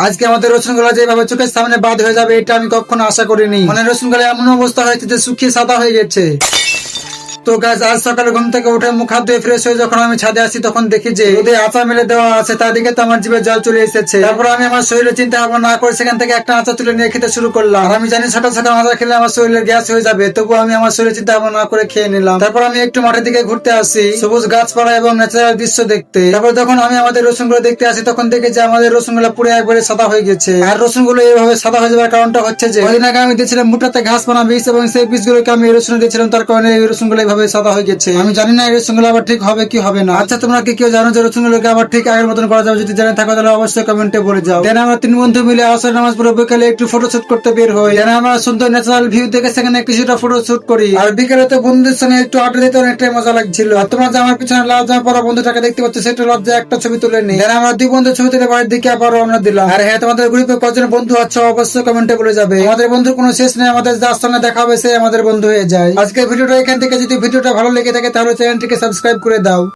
আজকে আমাদের রসুনগুলো যেভাবে চোখের সামনে বাদ হয়ে যাবে এটা আমি কখনো আশা করিনি। মানে রসুনগুলো এমন অবস্থা হয়েছে যে শুকিয়ে সাদা হয়ে গেছে। তো গাছ আজ সকালে ঘুম থেকে উঠে মুখ হাত ধুয়ে ফ্রেশ হয়ে যখন আমি ছাদে আসি তখন দেখি যে রোদে আচা মেলে দেওয়া আছে, তার দিকে তো আমার জিভে জল চলে এসেছে। তারপর আমি আমার শরীরে চিন্তা ভাবনা না করে সেখান থেকে একটা আচা তুলে নিয়ে খেতে শুরু করলাম। আর আমি জানি সকাল সকাল আচা খেলে আমার শরীরের গ্যাস হয়ে যাবে, তবু আমি আমার শরীরে চিন্তা ভাবনা না করে খেয়ে নিলাম। তারপর আমি একটু মাঠের দিকে ঘুরতে আসি সবুজ গাছপালা এবং ন্যাচারাল দৃশ্য দেখতে। তারপর যখন আমি আমাদের রসুনগুলো দেখতে আসি তখন দেখি যে আমাদের রসুনগুলো পুরো একবারে সাদা হয়ে গেছে। আর রসুনগুলো এইভাবে সাদা হয়ে যাওয়ার কারণটা হচ্ছে যে কদিন আগে আমি দিয়েছিলাম মোটাতে ঘাস পানা বীজ এবং সেই বীজগুলোকে আমি এই রসুনে দিয়েছিলাম, তার কারণে এই রসুনগুলো এইভাবে সাদা হয়ে গেছে। আমি জানি না এই রসুনগুলো আবার ঠিক হবে কি হবে না। আচ্ছা, তোমরা কি কেউ জানো যে রসুনগুলোকে আবার ঠিক আগের মতন করা যাবে? যদি জেনে থাকো তাহলে অবশ্যই কমেন্টে বলে যাও। দেন আমরা 3 বন্ধু মিলে আসর নামাজ পড়ে বিকেলে একটু ফটোশুট করতে বের হই। দেন আমরা সুন্দর ন্যাচারাল ভিউ দেখে সেখানে কিছুটা ফটোশুট করি। আর বিকেলে তো বন্ধুদের সঙ্গে একটু আড্ডা দিতে অনেকটাই মজা লাগছিল। আর তোমরা যে আমার পিছনে লাল জামা পরা বন্ধুটাকে দেখতে পাচ্ছ সেটা লজ্জা একটা ছবি তুলে নিই। দেন আমরা 2 বন্ধু ছবি তুলে বাড়ির দিকে আবার রওনা দিলাম। আর হ্যাঁ, তোমাদের গ্রুপে কজন বন্ধু আছে অবশ্যই কমেন্টে বলে যাবে। আমাদের বন্ধুর কোনো শেষ নেই, আমাদের যার সঙ্গে দেখা হবে সে আমাদের বন্ধু হয়ে যায়। আজকের ভিডিওটা এখান থেকে, যদি ভিডিওটা ভালো লেগে থাকে তাহলে চ্যানেলটিকে সাবস্ক্রাইব করে দাও।